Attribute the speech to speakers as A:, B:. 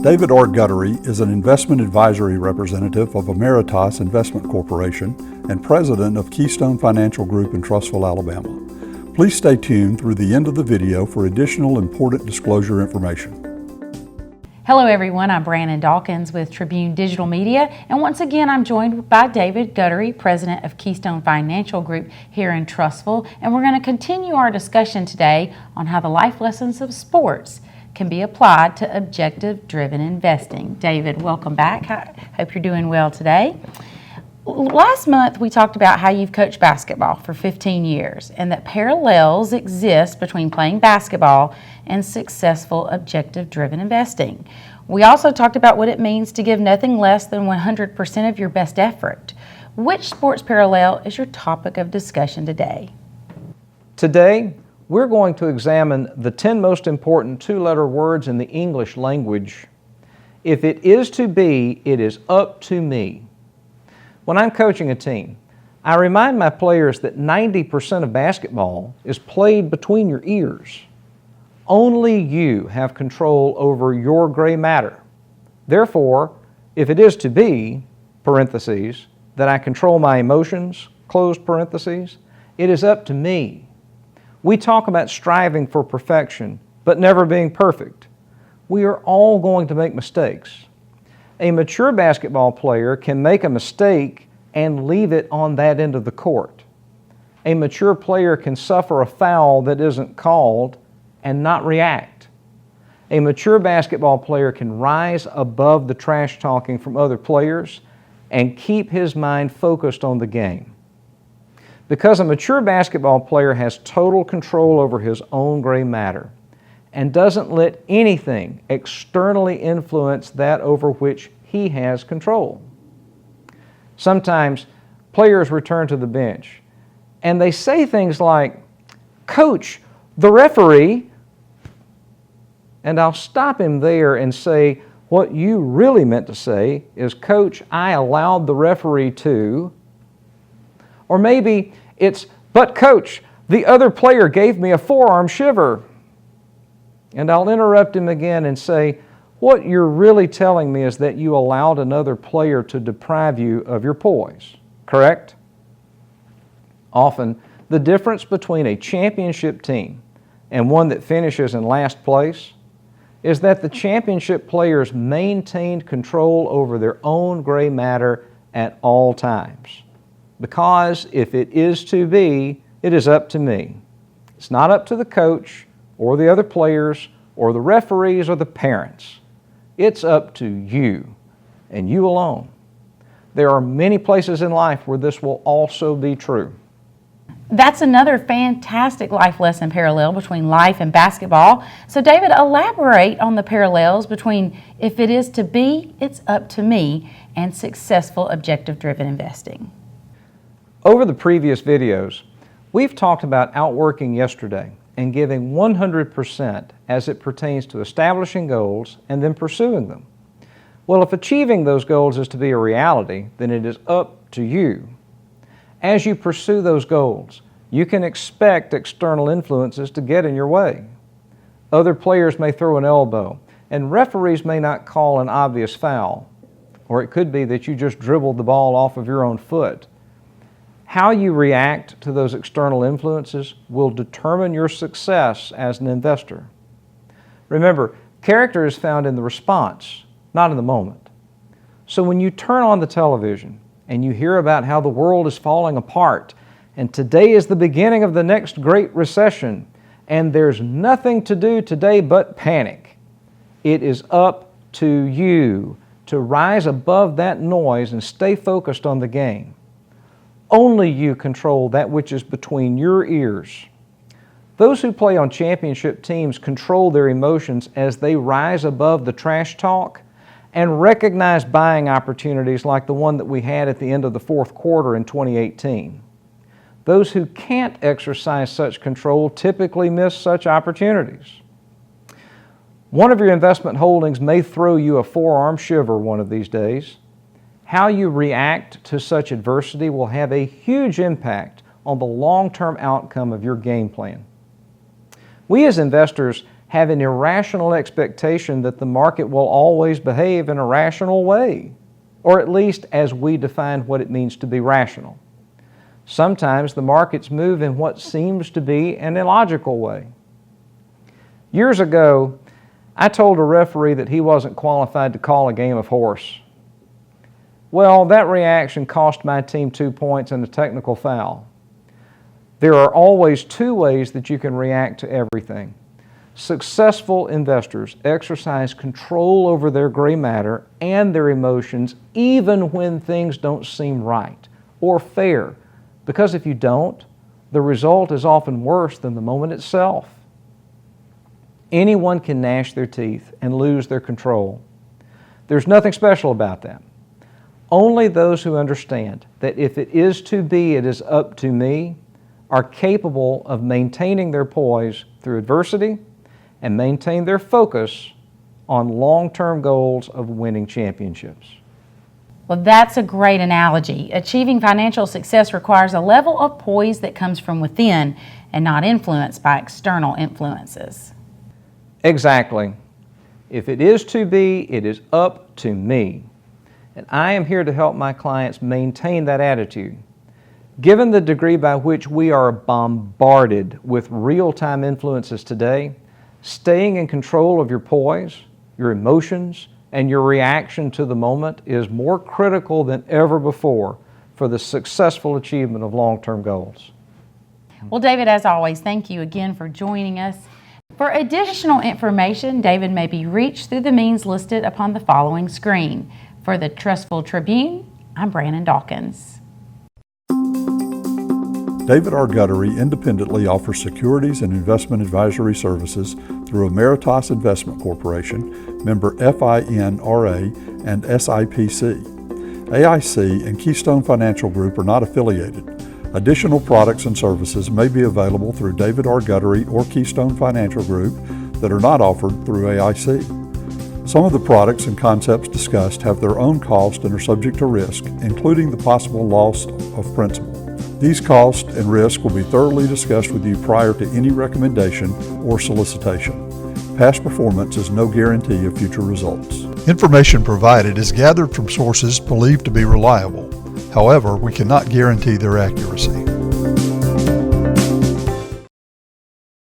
A: David R. Guttery is an investment advisory representative of Ameritas Investment Corporation and president of Keystone Financial Group in Trussville, Alabama. Please stay tuned through the end of the video for additional important disclosure information.
B: Hello everyone, I'm Brandon Dawkins with Tribune Digital Media, and once again I'm joined by David Guttery, president of Keystone Financial Group here in Trussville, and we're going to continue our discussion today on how the life lessons of sports can be applied to objective-driven investing. David, welcome back. I hope you're doing well today. Last month we talked about how you've coached basketball for 15 years and that parallels exist between playing basketball and successful objective-driven investing. We also talked about what it means to give nothing less than 100% of your best effort. Which sports parallel is your topic of discussion today?
C: Today, we're going to examine the 10 most important two-letter words in the English language. If it is to be, it is up to me. When I'm coaching a team, I remind my players that 90% of basketball is played between your ears. Only you have control over your gray matter. Therefore, if it is to be, parentheses, that I control my emotions, close parentheses, it is up to me. We talk about striving for perfection, but never being perfect. We are all going to make mistakes. A mature basketball player can make a mistake and leave it on that end of the court. A mature player can suffer a foul that isn't called and not react. A mature basketball player can rise above the trash talking from other players and keep his mind focused on the game. Because a mature basketball player has total control over his own gray matter and doesn't let anything externally influence that over which he has control. Sometimes players return to the bench and they say things like, "Coach, the referee," and I'll stop him there and say, what you really meant to say is, "Coach, I allowed the referee to," or maybe it's, "But coach, the other player gave me a forearm shiver." And I'll interrupt him again and say, what you're really telling me is that you allowed another player to deprive you of your poise, correct? Often, the difference between a championship team and one that finishes in last place is that the championship players maintained control over their own gray matter at all times. Because if it is to be, it is up to me. It's not up to the coach or the other players or the referees or the parents. It's up to you and you alone. There are many places in life where this will also be true.
B: That's another fantastic life lesson parallel between life and basketball. So David, elaborate on the parallels between if it is to be, it's up to me, and successful objective-driven investing.
C: Over the previous videos, we've talked about outworking yesterday and giving 100% as it pertains to establishing goals and then pursuing them. Well, if achieving those goals is to be a reality, then it is up to you. As you pursue those goals, you can expect external influences to get in your way. Other players may throw an elbow, and referees may not call an obvious foul, or it could be that you just dribbled the ball off of your own foot. How you react to those external influences will determine your success as an investor. Remember, character is found in the response, not in the moment. So when you turn on the television and you hear about how the world is falling apart and today is the beginning of the next great recession and there's nothing to do today but panic, it is up to you to rise above that noise and stay focused on the game. Only you control that which is between your ears. Those who play on championship teams control their emotions as they rise above the trash talk and recognize buying opportunities like the one that we had at the end of the fourth quarter in 2018. Those who can't exercise such control typically miss such opportunities. One of your investment holdings may throw you a forearm shiver one of these days. How you react to such adversity will have a huge impact on the long-term outcome of your game plan. We as investors have an irrational expectation that the market will always behave in a rational way, or at least as we define what it means to be rational. Sometimes the markets move in what seems to be an illogical way. Years ago, I told a referee that he wasn't qualified to call a game of horse. Well, that reaction cost my team 2 points and a technical foul. There are always two ways that you can react to everything. Successful investors exercise control over their gray matter and their emotions even when things don't seem right or fair, because if you don't, the result is often worse than the moment itself. Anyone can gnash their teeth and lose their control. There's nothing special about that. Only those who understand that if it is to be, it is up to me, are capable of maintaining their poise through adversity and maintain their focus on long-term goals of winning championships.
B: Well, that's a great analogy. Achieving financial success requires a level of poise that comes from within and not influenced by external influences.
C: Exactly. If it is to be, it is up to me. And I am here to help my clients maintain that attitude. Given the degree by which we are bombarded with real-time influences today, staying in control of your poise, your emotions, and your reaction to the moment is more critical than ever before for the successful achievement of long-term goals.
B: Well, David, as always, thank you again for joining us. For additional information, David may be reached through the means listed upon the following screen. For the Trustful Tribune, I'm Brannon Dawkins.
A: David R. Guttery independently offers securities and investment advisory services through Ameritas Investment Corporation, member FINRA and SIPC. AIC and Keystone Financial Group are not affiliated. Additional products and services may be available through David R. Guttery or Keystone Financial Group that are not offered through AIC. Some of the products and concepts discussed have their own cost and are subject to risk, including the possible loss of principal. These costs and risk will be thoroughly discussed with you prior to any recommendation or solicitation. Past performance is no guarantee of future results. Information provided is gathered from sources believed to be reliable. However, we cannot guarantee their accuracy.